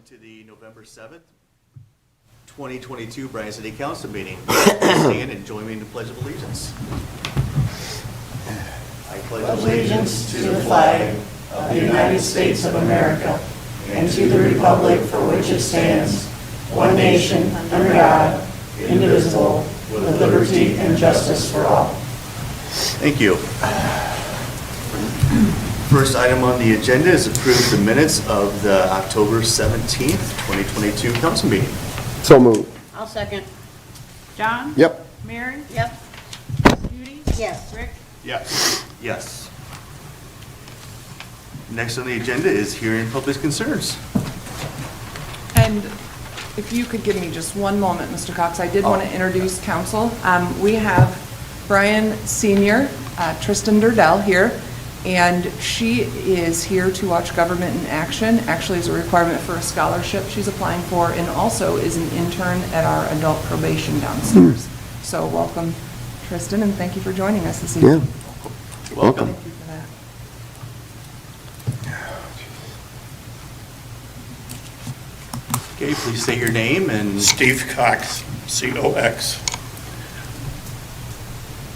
To the November 7th, 2022 Bryan City Council meeting. Stand and join me in the Pledge of Allegiance. I pledge allegiance to the flag of the United States of America and to the republic for which it stands, one nation, under God, indivisible, with liberty and justice for all. Thank you. First item on the agenda is approve the minutes of the October 17th, 2022 council meeting. So moved. I'll second. John? Yep. Mary? Yep. Judy? Yes. Rick? Yes. Yes. Next on the agenda is hearing public concerns. And if you could give me just one moment, Mr. Cox, I did want to introduce council. We have Bryan Senior, Tristan Durdell here, and she is here to watch Government in Action. Actually, is a requirement for a scholarship she's applying for, and also is an intern at our adult probation downstairs. So welcome, Tristan, and thank you for joining us this evening. You're welcome. Thank you for that. Okay, please state your name and Steve Cox, C-O-X,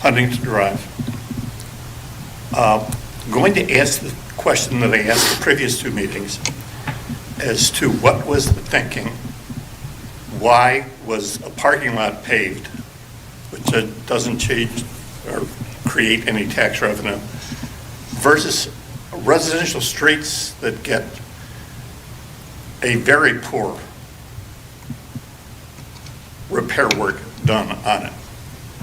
Huntington Drive. Going to ask the question that I asked the previous two meetings as to what was the thinking, why was a parking lot paved, which doesn't change or create any tax revenue, versus residential streets that get a very poor repair work done on it.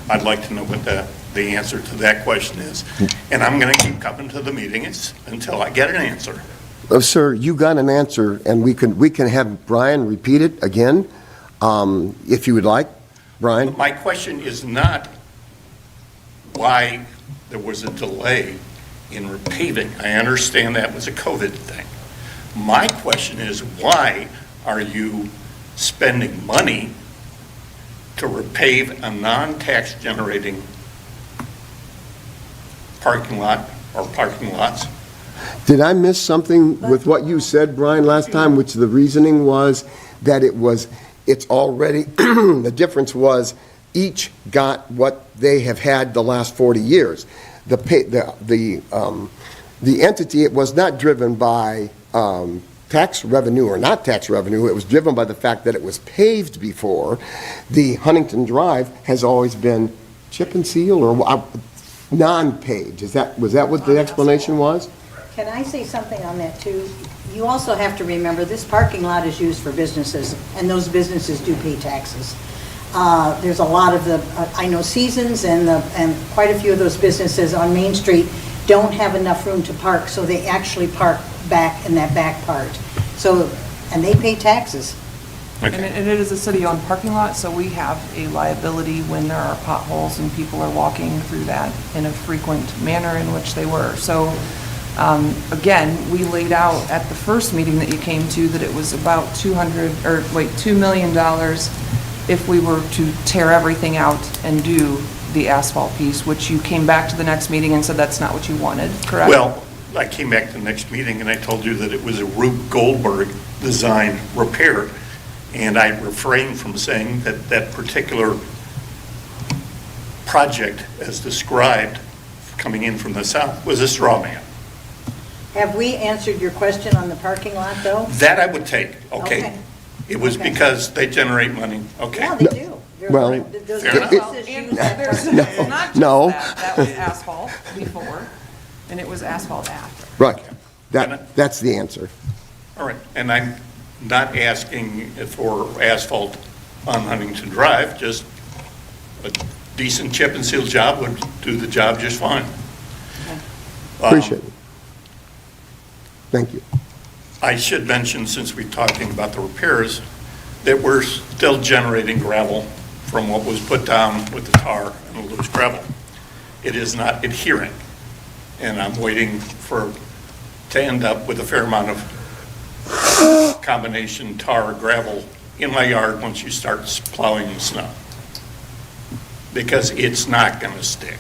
I'd like to know what the answer to that question is. And I'm going to keep coming to the meetings until I get an answer. Sir, you got an answer, and we can have Bryan repeat it again, if you would like. Bryan? My question is not why there was a delay in repaving. I understand that was a COVID thing. My question is, why are you spending money to repave a non-tax generating parking lot or parking lots? Did I miss something with what you said, Bryan, last time, which the reasoning was that it's already, the difference was each got what they have had the last 40 years. The entity, it was not driven by tax revenue or not tax revenue. It was driven by the fact that it was paved before. The Huntington Drive has always been chip and seal or non-paved. Was that what the explanation was? Can I say something on that too? You also have to remember this parking lot is used for businesses, and those businesses do pay taxes. There's a lot of I know Seasons and quite a few of those businesses on Main Street don't have enough room to park, so they actually park back in that back part. So, and they pay taxes. And it is a city-owned parking lot, so we have a liability when there are potholes and people are walking through that in a frequent manner in which they were. So, again, we laid out at the first meeting that you came to that it was about $2 million if we were to tear everything out and do the asphalt piece, which you came back to the next meeting and said that's not what you wanted, correct? Well, I came back to the next meeting and I told you that it was a Rube Goldberg design repair, and I refrained from saying that that particular project, as described, coming in from the south, was a straw man. Have we answered your question on the parking lot though? That I would take, okay. Okay. It was Okay. because they generate money, okay. Yeah, they do. Well, Those fair enough. businesses And use that there's parking lot. it's not just No. that was asphalt before, and it was asphalt after. Right. That's the answer. All right, and I'm not asking for asphalt on Huntington Drive, just a decent chip and seal job would do the job just fine. Appreciate it. Thank you. I should mention, since we're talking about the repairs, that we're still generating gravel from what was put down with the tar and the loose gravel. It is not adhering, and I'm waiting to end up with a fair amount of combination tar gravel in my yard once you start plowing the snow, because it's not going to stick.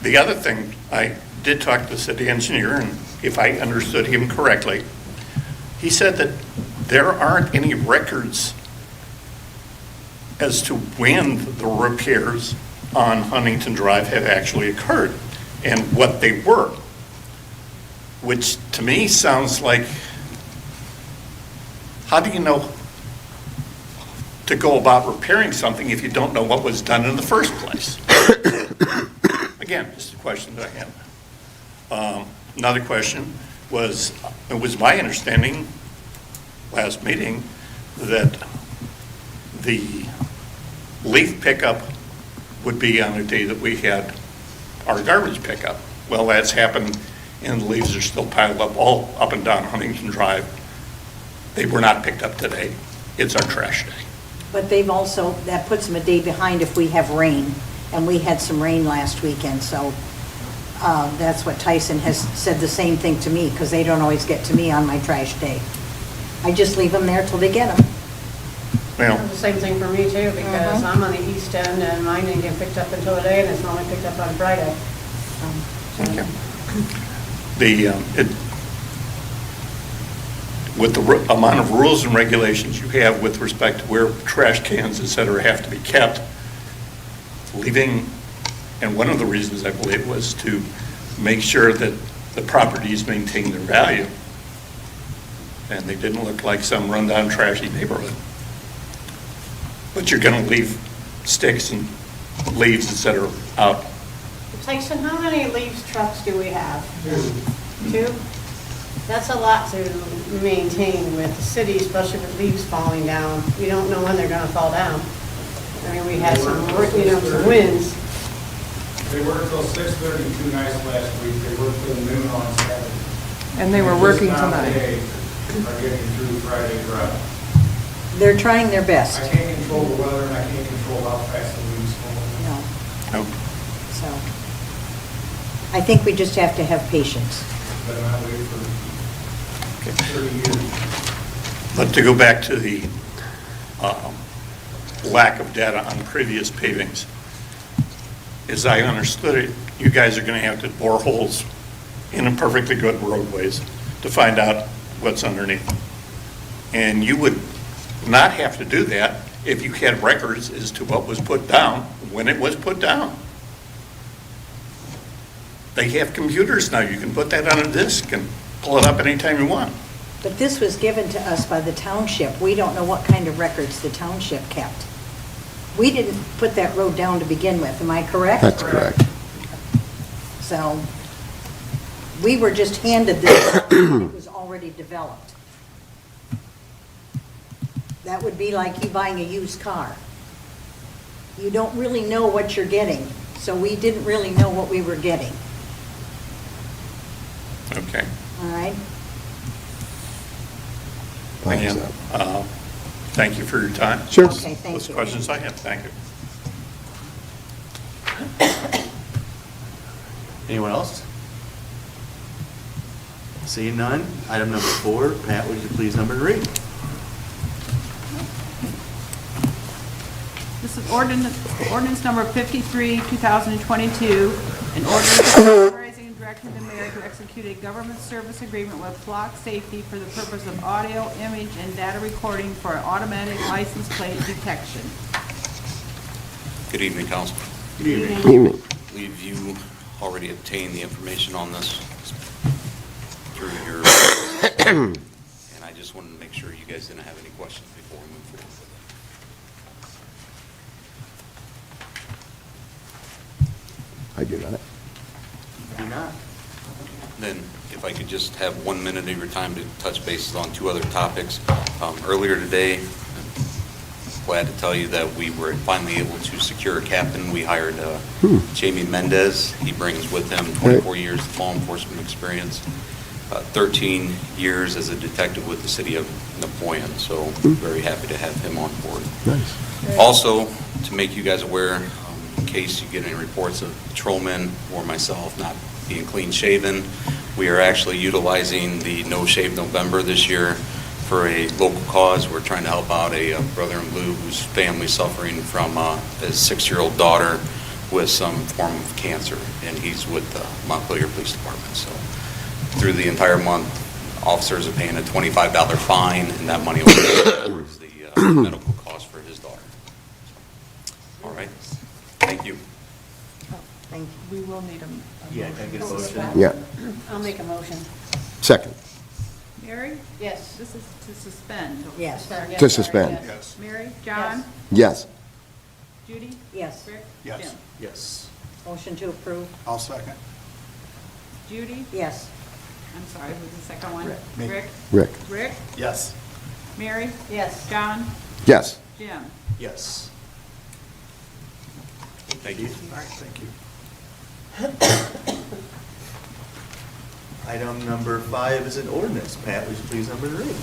The other thing, I did talk to the city engineer, and if I understood him correctly, He said that there aren't any records as to when the repairs on Huntington Drive have actually occurred and what they were, which to me sounds like, how do you know to go about repairing something if you don't know what was done in the first place? Again, just a question that I have. Another question was, it was my understanding last meeting that the leaf pickup would be on the day that we had our garbage pickup. Well, that's happened, and the leaves are still piled up all up and down Huntington Drive. They were not picked up today. It's our trash day. But they've also, that puts them a day behind if we have rain, and we had some rain last weekend, so that's what Tyson has said the same thing to me, because they don't always get to me on my trash day. I just leave them there till they get them. Well, The same thing for me too, because I'm on the east end and mine didn't get picked up until today, and it's only picked up on Friday. okay. With the amount of rules and regulations you have with respect to where trash cans, et cetera, have to be kept, leaving, and one of the reasons I believe was to make sure that the properties maintain their value, and they didn't look like some rundown trashy neighborhood. But you're going to leave sticks and leaves, et cetera, out. Tyson, how many leaves trucks do we have? Two? That's a lot to maintain with the city, especially with leaves falling down. You don't know when they're gonna fall down. I mean, we had some, some winds. They worked till 6:30 2 nights last week. They worked till noon on Saturday. And they were working tonight. Are getting through Friday drought. They're trying their best. I can't control the weather and I can't control how fast the leaves fall. No, No. so I think we just have to have patience. But I'm not waiting for 30 years. But to go back to the lack of data on previous pavings, as I understood it, you guys are going to have to bore holes in a perfectly good roadways to find out what's underneath. And you would not have to do that if you had records as to what was put down when it was put down. They have computers now. You can put that on a disk and pull it up anytime you want. But this was given to us by the township. We don't know what kind of records the township kept. We didn't put that road down to begin with, am I correct? That's correct. So we were just handed this, it was already developed. That would be like you buying a used car. You don't really know what you're getting, so we didn't really know what we were getting, Okay. all right? Thanks, And, thank you for your time. Sure. Okay, thank Those you. questions I have. Thank you. Anyone else? Seeing none, item number 4, Pat, would you please number to read? This is ordinance number 53, 2022, an ordinance authorizing and directing the mayor to execute a government service agreement with Flock Safety for the purpose of audio, image, and data recording for automatic license plate detection. Good evening, council. Good evening. Evening. I believe you already obtained the information on this through your, and I just wanted to make sure you guys didn't have any questions before we move forward with it. I do not. Do not. Then, if I could just have 1 minute of your time to touch bases on 2 other topics. Earlier today, I'm glad to tell you that we were finally able to secure a captain. We hired Jamie Mendez. He brings with him 24 years of law enforcement experience, 13 years as a detective with the city of Napoleon, so very happy to have him on board. Nice. Also, to make you guys aware, in case you get any reports of patrolmen or myself not being clean shaven, we are actually utilizing the No Shave November this year for a local cause. We're trying to help out a brother in blue whose family suffering from his 6-year-old daughter with some form of cancer, and he's with the Montpelier Police Department. So through the entire month, officers are paying a $25 fine, and that money will go towards the medical cost for his daughter. All right, thank you. Thank We will need a Yeah, can I get a motion? Yeah, you. I'll make a motion. second, Mary? Yes. This is to suspend. Yes. to suspend. Yes. Mary? John? Yes, Judy? Yes. Rick? Yes. Jim? Yes. Motion to approve? I'll second. Judy? Yes. I'm sorry, who's the second one? Me. Rick? Rick, Rick? Yes. Mary? Yes. John? yes. Jim? Yes. Thank you. All right, thank you. Item number 5 is an ordinance. Pat, would you please number the read?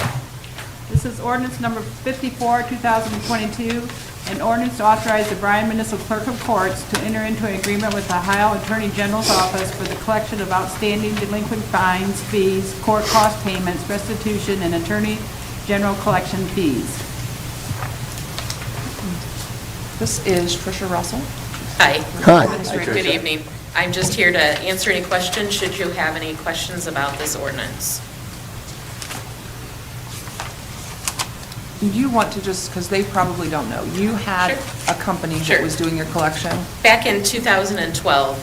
This is ordinance number 54, 2022, an ordinance to authorize the Bryan Municipal Clerk of Courts to enter into an agreement with the Ohio Attorney General's Office for the collection of outstanding delinquent fines, fees, court cost payments, restitution, and Attorney General collection fees. This is Tricia Russell. Hi. Hi. Good evening. I'm just here to answer any questions, should you have any questions about this ordinance. Do you want to just, because they probably don't know, you had Sure. a company that Sure. was doing your collection? Back in 2012,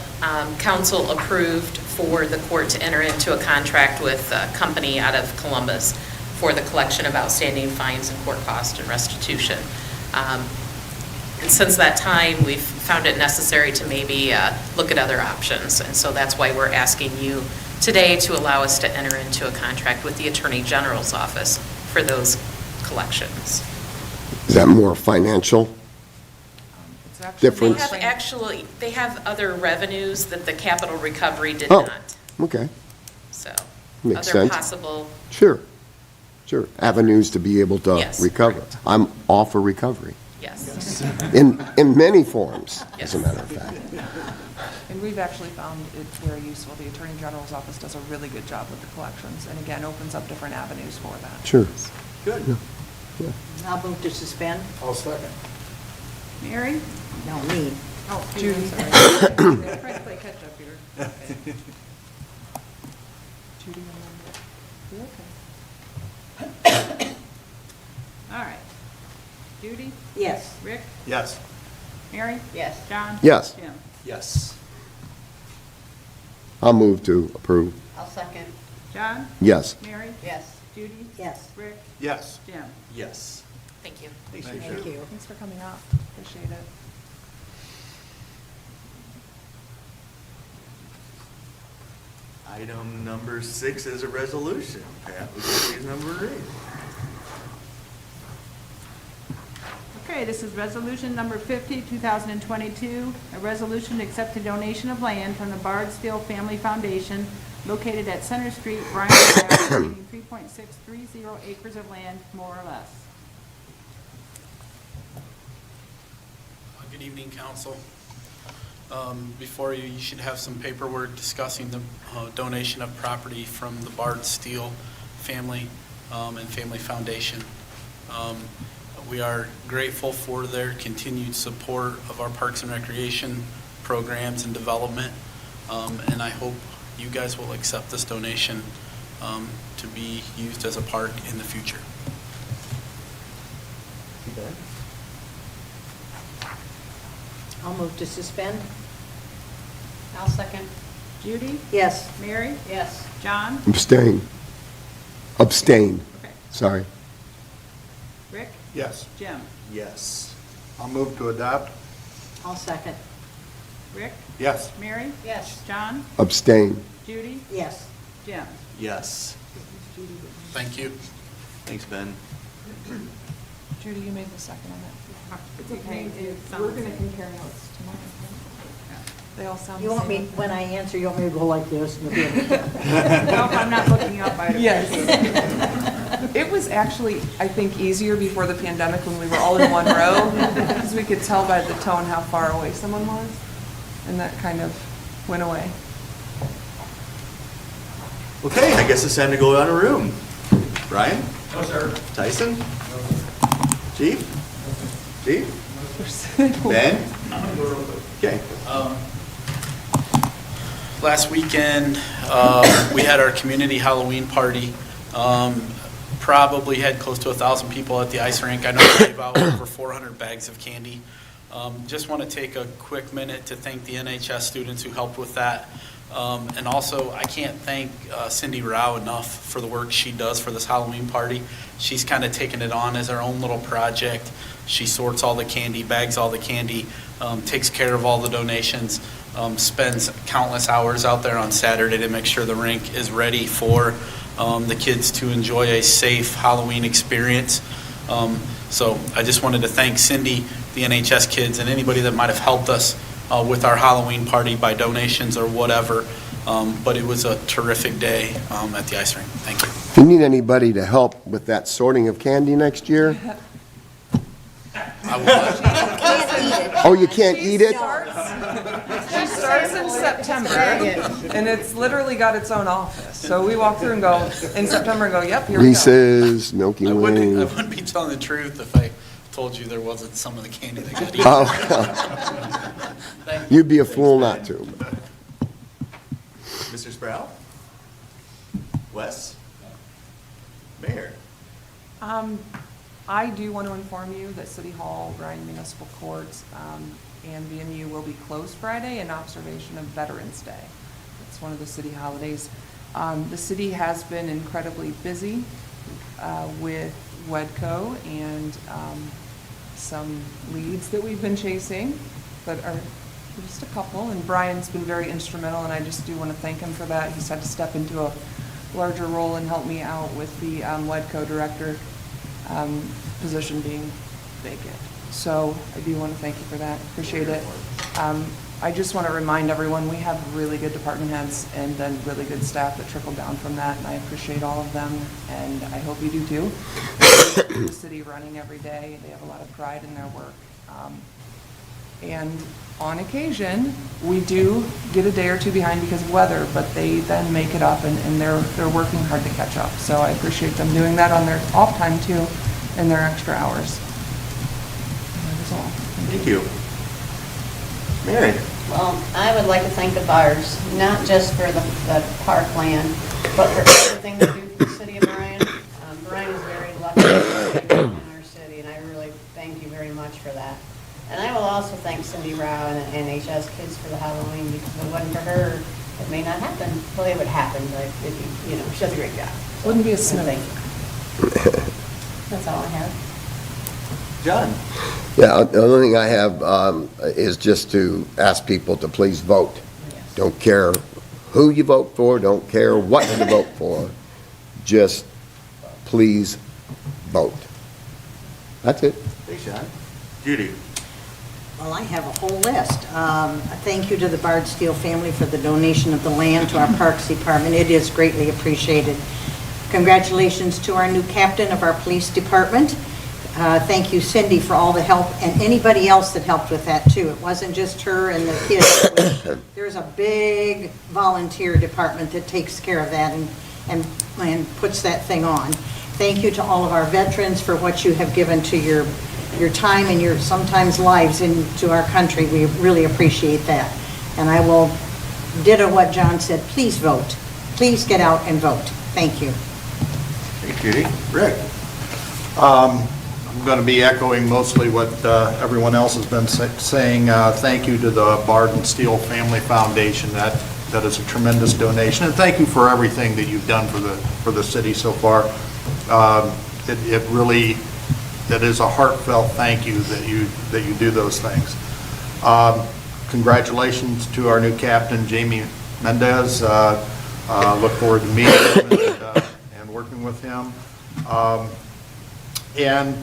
council approved for the court to enter into a contract with a company out of Columbus for the collection of outstanding fines and court cost and restitution. And since that time, we've found it necessary to maybe look at other options. And so that's why we're asking you today to allow us to enter into a contract with the Attorney General's office for those collections. Is that more financial? It's actually- Difference. They have other revenues that the capital recovery did Oh. not. Okay, So, Makes other sense. possible, sure, sure. Avenues to be able to Yes, recover. correct. I'm all for recovery, yes. in many forms, as a Yes. matter of fact. And we've actually found it's very useful. The Attorney General's office does a really good job with the collections, and again, opens up different avenues for that. Sure. Good. I'll move to suspend. I'll second. Mary? No, me. Oh, Judy. I'm sorry. I'm trying to play catch up here. Judy, remember? You okay? All right. Judy? Yes. Rick? Yes. Mary? Yes. John? Yes. Jim? Yes. I'll move to approve. I'll second. John? Yes. Mary? Yes. Judy? Yes. Rick? Yes. Jim? Yes. Thank you. Thanks, Thank Tricia. Thank you. Thanks for coming out. Appreciate it. Item number 6 is a resolution. Pat, would you please number the read? Okay, this is resolution number 50, 2022, a resolution to accept a donation of land from the Bardsteel Family Foundation located at Center Street, Bryan, Ohio, meaning 3.630 acres of land, more or less. Good evening, council. Before you, you should have some paperwork discussing the donation of property from the Bardsteel family and Family Foundation. We are grateful for their continued support of our Parks and Recreation programs and development, and I hope you guys will accept this donation to be used as a park in the future. I'll move to suspend. I'll second. Judy? Yes. Mary? Yes. John? Abstain. Abstain, Okay. sorry. Rick? Yes. Jim? Yes. I'll move to adopt. I'll second. Rick? Yes. Mary? Yes. John? Abstain. Judy? Yes. Jim? Yes. Thank you. Thanks, Ben. Judy, you made the second on that. It's okay. We're going to compare notes tomorrow. They all sound the You want me, same. when I answer, you want me to go like this? And you'll be able to- No, if I'm not looking up, I don't. Yes. It was actually, I think, easier before the pandemic when we were all in one row, because we could tell by the tone how far away someone was, and that kind of went away. Okay, I guess it's time to go around the room. Bryan? No, sir. Tyson? Chief? Chief? Ben? Okay. Last weekend, we had our community Halloween party Probably had close to 1,000 people at the ice rink. I know we gave out over 400 bags of candy. Just want to take a quick minute to thank the NHS students who helped with that. And also, I can't thank Cindy Rao enough for the work she does for this Halloween party. She's kind of taken it on as her own little project. She sorts all the candy, bags all the candy, takes care of all the donations, spends countless hours out there on Saturday to make sure the rink is ready for the kids to enjoy a safe Halloween experience. So I just wanted to thank Cindy, the NHS kids, and anybody that might have helped us with our Halloween party by donations or whatever. But it was a terrific day at the ice rink. Thank you. If you need anybody to help with that sorting of candy next year, I will. oh, you can't eat it? She starts in September, and it's literally got its own office. So we walk through and go, in September, and go, yep, here we go. Reese's, Milky I Way. wouldn't be telling the truth if I told you there wasn't some of the candy that got eaten. Oh, you'd be a fool not to. Mr. Sproul? Wes? Mayor? I do want to inform you that City Hall, Bryan Municipal Courts, and VMU will be closed Friday in observation of Veterans Day. It's one of the city holidays. The city has been incredibly busy with WEDCO and some leads that we've been chasing, but are just a couple, and Bryan's been very instrumental, and I just do want to thank him for that. He's had to step into a larger role and help me out with the WEDCO director position being vacant. So I do want to thank you for that. Appreciate it. I just want to remind everyone, we have really good department heads and then really good staff that trickle down from that, and I appreciate all of them, and I hope you do too. The city running every day, they have a lot of pride in their work. And on occasion, we do get a day or two behind because of weather, but they then make it up, and they're working hard to catch up. So I appreciate them doing that on their off time too, and their extra hours. That is all. Thank you. Mary? Well, I would like to thank the Bards, not just for the parkland, but for everything they do for the city of Bryan. Bryan is very lucky in our city, and I really thank you very much for that. And I will also thank Cindy Rao and the NHS kids for the Halloween, because if it wasn't for her, it may not happen. Well, it would happen, but she does a great job. So, Wouldn't be a snow. thank you. That's all I have. John? Yeah, the only thing I have is just to ask people to please vote. Yes. Don't care who you vote for, don't care what you vote for, just please vote. That's it. Thanks, John. Judy? Well, I have a whole list. A thank you to the Bard Steele family for the donation of the land to our Parks Department. It is greatly appreciated. Congratulations to our new captain of our police department. Thank you, Cindy, for all the help, and anybody else that helped with that, too. It wasn't just her and the kids. There's a big volunteer department that takes care of that and puts that thing on. Thank you to all of our veterans for what you have given to your time and your sometimes lives into our country. We really appreciate that. And I will ditto what John said. Please vote. Please get out and vote. Thank you. Thank you, Judy. Rick? I'm going to be echoing mostly what everyone else has been saying. Thank you to the Bard and Steele Family Foundation. That is a tremendous donation, and thank you for everything that you've done for the city so far. It is a heartfelt thank you that you do those things. Congratulations to our new captain, Jamie Mendez. Look forward to meeting him and working with him. And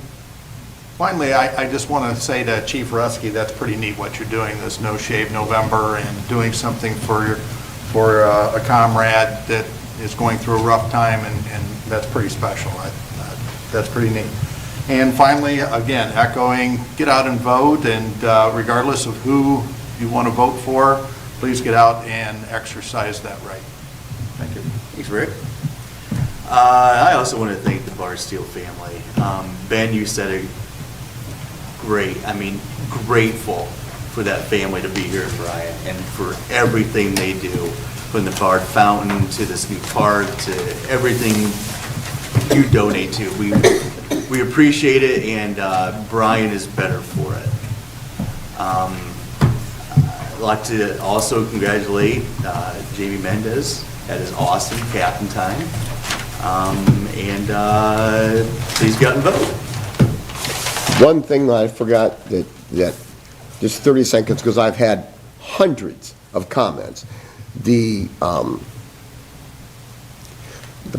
finally, I just want to say to Chief Rusky, that's pretty neat what you're doing, this No Shave November, and doing something for a comrade that is going through a rough time, and that's pretty special. That's pretty neat. And finally, again, echoing, get out and vote, and regardless of who you want to vote for, please get out and exercise that right. Thank you. Thanks, Rick. I also want to thank the Bard Steele family. Ben, you said it great. I mean, grateful for that family to be here at Bryan and for everything they do, from the Bard Fountain to this new park to everything you donate to. We appreciate it, and Bryan is better for it. I'd like to also congratulate Jamie Mendez at his awesome captain time. And please go out and vote. One thing that I forgot that just 30 seconds, because I've had hundreds of comments. The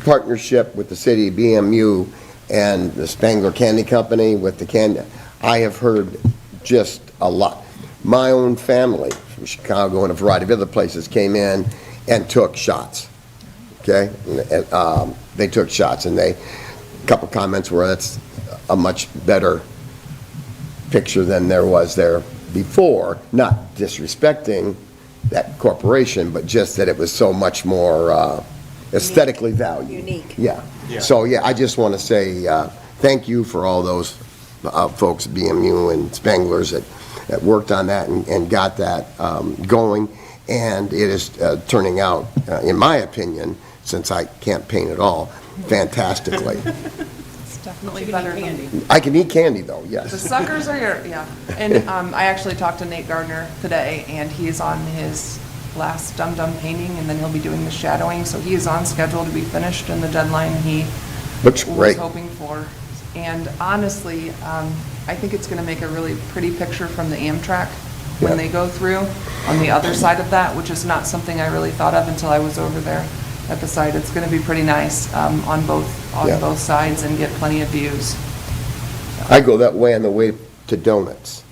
partnership with the city, BMU, and the Spangler Candy Company with the candy, I have heard just a lot. My own family from Chicago and a variety of other places came in and took shots, okay? They took shots, and a couple comments were that's a much better picture than there was there before, not disrespecting that corporation, but just that it was so much more aesthetically valued. Unique. Yeah. Yeah. So, yeah, I just want to say thank you for all those folks, BMU and Spanglers, that worked on that and got that going. And it is turning out, in my opinion, since I can't paint at all, fantastically. It's definitely better than. I can eat candy, though, The yes. suckers are your, yeah. And I actually talked to Nate Gardner today, and he's on his last dum-dum painting, and then he'll be doing the shadowing, so he is on schedule to be finished in the deadline he Looks was great. hoping for. And honestly, I think it's going to make a really pretty picture from the Amtrak when Yeah. they go through on the other side of that, which is not something I really thought of until I was over there at the site. It's going to be pretty nice on Yeah. both sides and get plenty of views. I go that way on the way to donuts.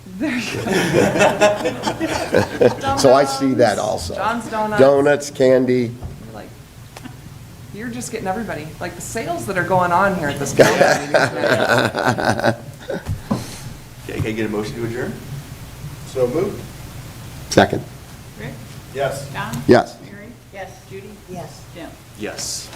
So I see that also. John's Donuts. Donuts, candy. You're like, you're just getting everybody, like the sales that are going on here at this council meeting tonight. Okay, can I get a motion to adjourn? So moved. Second. Rick? Yes. Don? Yes. Mary? Yes. Judy? Yes. Jim? Yes.